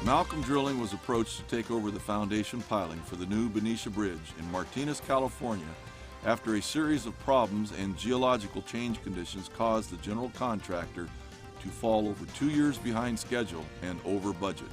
Malcolm Drilling was approached to take over the foundation piling for the new Benicia Bridge in Martinez, California, after a series of problems and geological change conditions caused the general contractor to fall over 2 years behind schedule and over budget.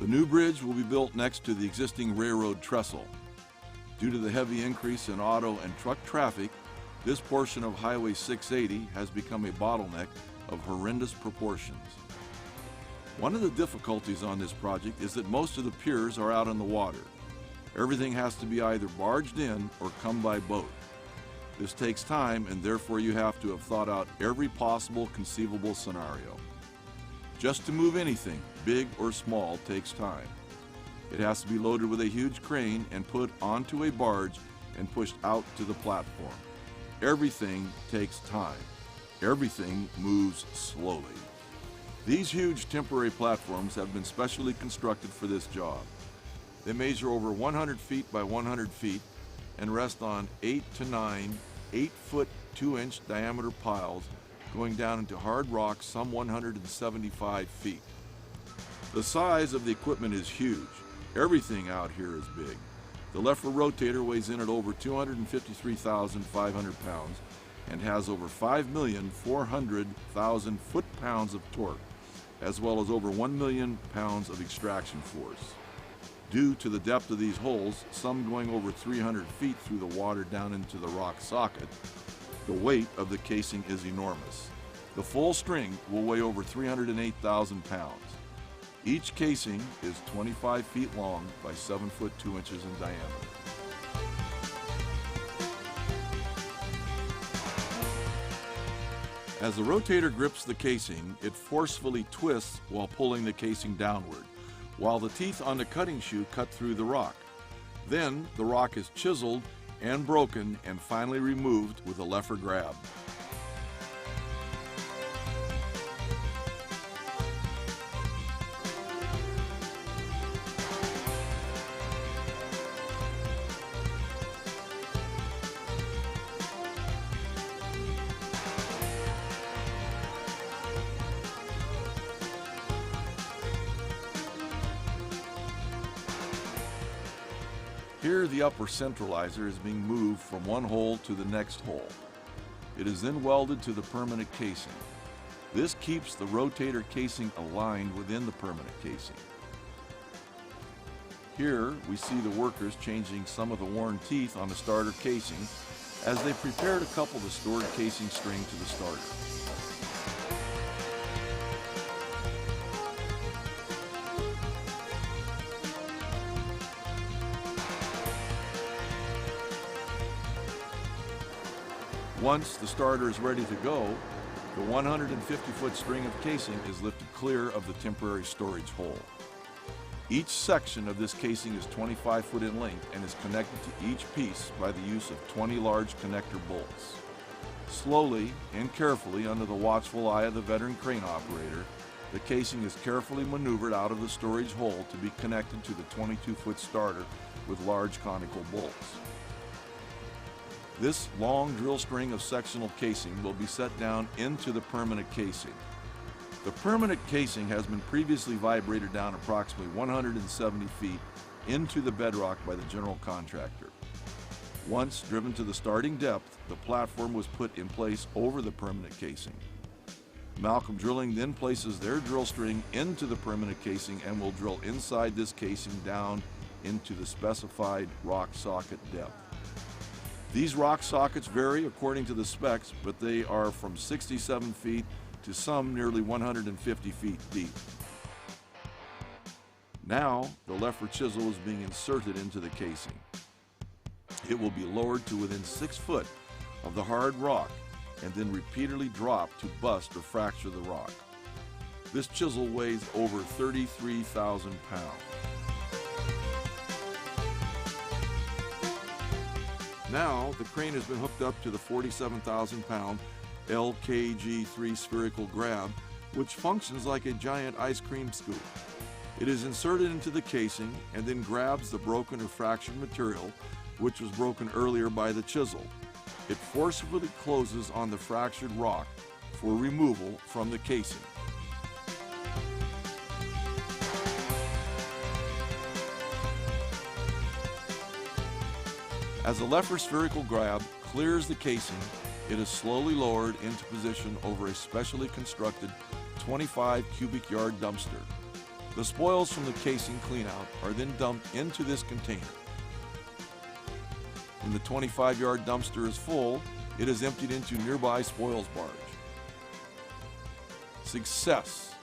The new bridge will be built next to the existing railroad trestle. Due to the heavy increase in auto and truck traffic, this portion of Highway 680 has become a bottleneck of horrendous proportions. One of the difficulties on this project is that most of the piers are out on the water. Everything has to be either barged in or come by boat. This takes time, and therefore you have to have thought out every possible conceivable scenario. Just to move anything, big or small, takes time. It has to be loaded with a huge crane and put onto a barge and pushed out to the platform. Everything takes time. Everything moves slowly. These huge temporary platforms have been specially constructed for this job. They measure over 100 feet by 100 feet and rest on 8 to 9 8-foot 2-inch diameter piles going down into hard rock some 175 feet. The size of the equipment is huge. Everything out here is big. The lever rotator weighs in at over 253,500 pounds and has over 5,400,000 foot-pounds of torque, as well as over 1 million pounds of extraction force. Due to the depth of these holes, some going over 300 feet through the water down into the rock socket, the weight of the casing is enormous. The full string will weigh over 308,000 pounds. Each casing is 25 feet long by 7 foot 2 inches in diameter. As the rotator grips the casing, it forcefully twists while pulling the casing downward, while the teeth on the cutting shoe cut through the rock. Then the rock is chiseled and broken and finally removed with a lever grab. Here, the upper centralizer is being moved from one hole to the next hole. It is then welded to the permanent casing. This keeps the rotator casing aligned within the permanent casing. Here, we see the workers changing some of the worn teeth on the starter casing as they prepare to couple the stored casing string to the starter. Once the starter is ready to go, the 150-foot string of casing is lifted clear of the temporary storage hole. Each section of this casing is 25 foot in length and is connected to each piece by the use of 20 large connector bolts. Slowly and carefully, under the watchful eye of the veteran crane operator, the casing is carefully maneuvered out of the storage hole to be connected to the 22-foot starter with large conical bolts. This long drill string of sectional casing will be set down into the permanent casing. The permanent casing has been previously vibrated down approximately 170 feet into the bedrock by the general contractor. Once driven to the starting depth, the platform was put in place over the permanent casing. Malcolm Drilling then places their drill string into the permanent casing and will drill inside this casing down into the specified rock socket depth. These rock sockets vary according to the specs, but they are from 67 feet to some nearly 150 feet deep. Now, the lever chisel is being inserted into the casing. It will be lowered to within 6 foot of the hard rock and then repeatedly dropped to bust or fracture the rock. This chisel weighs over 33,000 pounds. Now, the crane has been hooked up to the 47,000-pound LKG3 spherical grab, which functions like a giant ice cream scoop. It is inserted into the casing and then grabs the broken or fractured material which was broken earlier by the chisel. It forcefully closes on the fractured rock for removal from the casing. As the lever spherical grab clears the casing, it is slowly lowered into position over a specially constructed 25 cubic yard dumpster. The spoils from the casing cleanout are then dumped into this container. When the 25-yard dumpster is full, it is emptied into nearby spoils barge. Success!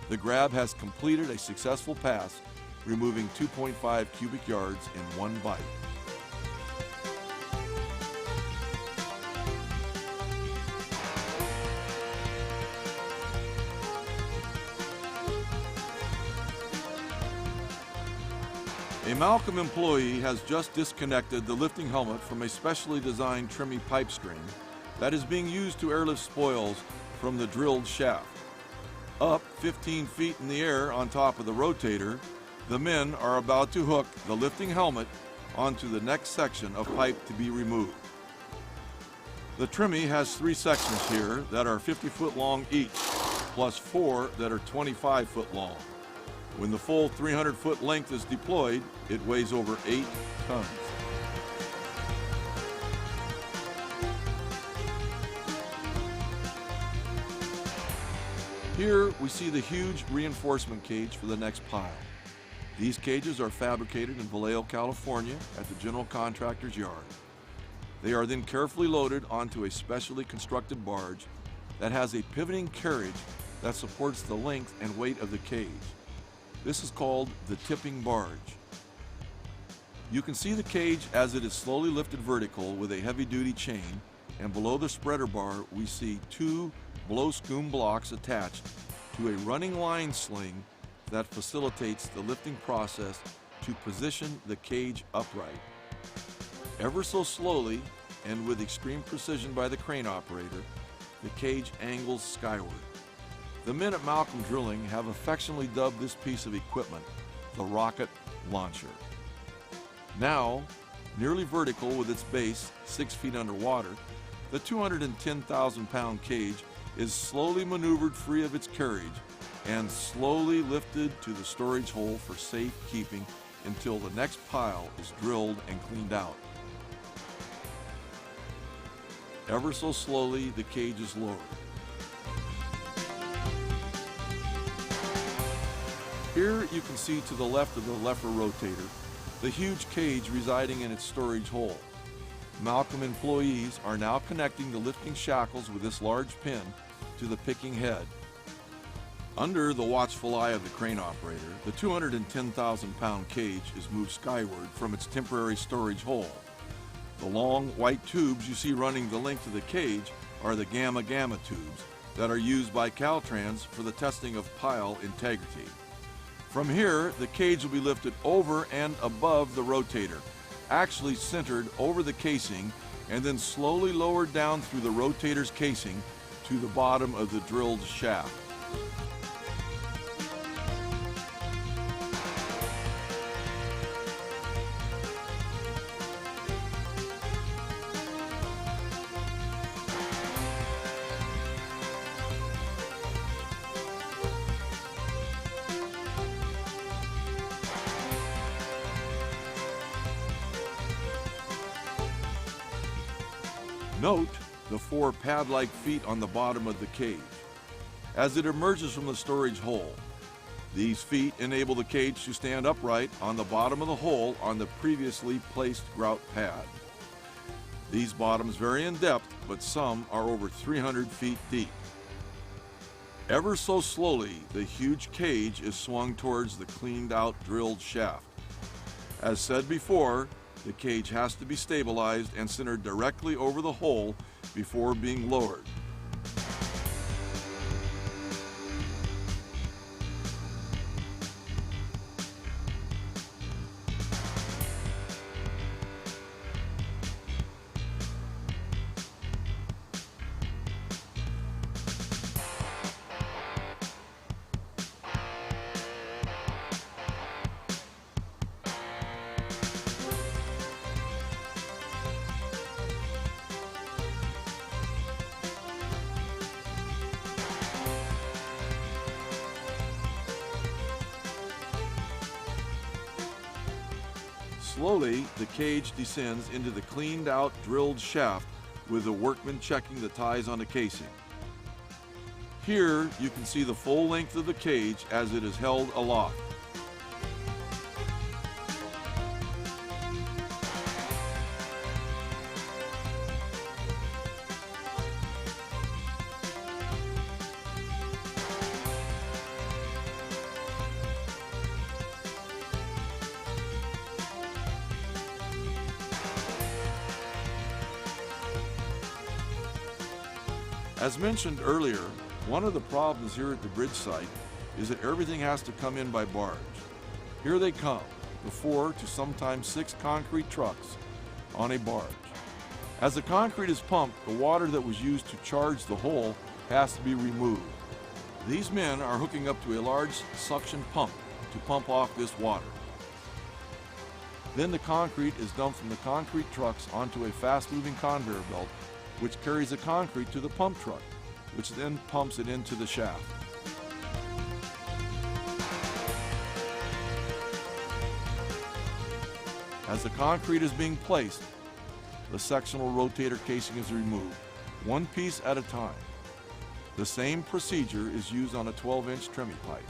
The grab has completed a successful pass, removing 2.5 cubic yards in one bite. A Malcolm employee has just disconnected the lifting helmet from a specially designed trimmy pipe string that is being used to airlift spoils from the drilled shaft. Up 15 feet in the air on top of the rotator, the men are about to hook the lifting helmet onto the next section of pipe to be removed. The trimmy has 3 sections here that are 50-foot long each, plus 4 that are 25-foot long. When the full 300-foot length is deployed, it weighs over 8 tons. Here we see the huge reinforcement cage for the next pile. These cages are fabricated in Vallejo, California at the general contractor's yard. They are then carefully loaded onto a specially constructed barge that has a pivoting carriage that supports the length and weight of the cage. This is called the tipping barge. You can see the cage as it is slowly lifted vertical with a heavy-duty chain, and below the spreader bar we see 2 blow scoom blocks attached to a running line sling that facilitates the lifting process to position the cage upright. Ever so slowly and with extreme precision by the crane operator, the cage angles skyward. The men at Malcolm Drilling have affectionately dubbed this piece of equipment the rocket launcher. Now, nearly vertical with its base 6 feet underwater, the 210,000-pound cage is slowly maneuvered free of its carriage and slowly lifted to the storage hole for safe keeping until the next pile is drilled and cleaned out. Ever so slowly, the cage is lowered. Here you can see to the left of the lever rotator the huge cage residing in its storage hole. Malcolm employees are now connecting the lifting shackles with this large pin to the picking head. Under the watchful eye of the crane operator, the 210,000-pound cage is moved skyward from its temporary storage hole. The long white tubes you see running the length of the cage are the gamma-gamma tubes that are used by Caltrans for the testing of pile integrity. From here, the cage will be lifted over and above the rotator, actually centered over the casing, and then slowly lowered down through the rotator's casing to the bottom of the drilled shaft. Note the 4 pad-like feet on the bottom of the cage. As it emerges from the storage hole, these feet enable the cage to stand upright on the bottom of the hole on the previously placed grout pad. These bottoms vary in depth, but some are over 300 feet deep. Ever so slowly, the huge cage is swung towards the cleaned-out drilled shaft. As said before, the cage has to be stabilized and centered directly over the hole before being lowered. Slowly, the cage descends into the cleaned out drilled shaft with the workman checking the ties on the casing. Here you can see the full length of the cage as it is held aloft. As mentioned earlier, one of the problems here at the bridge site is that everything has to come in by barge. Here they come, the 4 to sometimes 6 concrete trucks on a barge. As the concrete is pumped, the water that was used to charge the hole has to be removed. These men are hooking up to a large suction pump to pump off this water. Then the concrete is dumped from the concrete trucks onto a fast-moving conveyor belt, which carries the concrete to the pump truck, which then pumps it into the shaft. As the concrete is being placed, the sectional rotator casing is removed, one piece at a time. The same procedure is used on a 12-inch trimming pipe.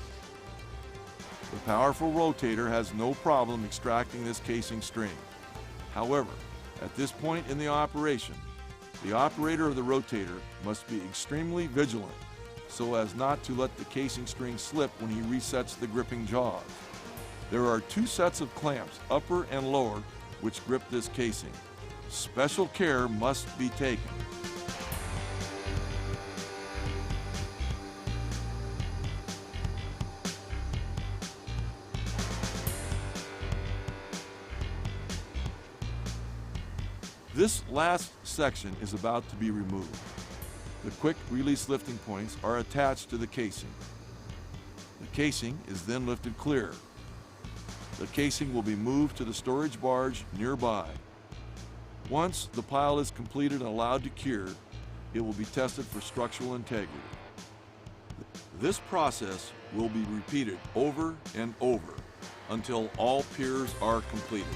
The powerful rotator has no problem extracting this casing string. However, at this point in the operation, the operator of the rotator must be extremely vigilant so as not to let the casing string slip when he resets the gripping jaws. There are 2 sets of clamps, upper and lower, which grip this casing. Special care must be taken. This last section is about to be removed. The quick release lifting points are attached to the casing. The casing is then lifted clear. The casing will be moved to the storage barge nearby. Once the pile is completed and allowed to cure, it will be tested for structural integrity. This process will be repeated over and over until all piers are completed.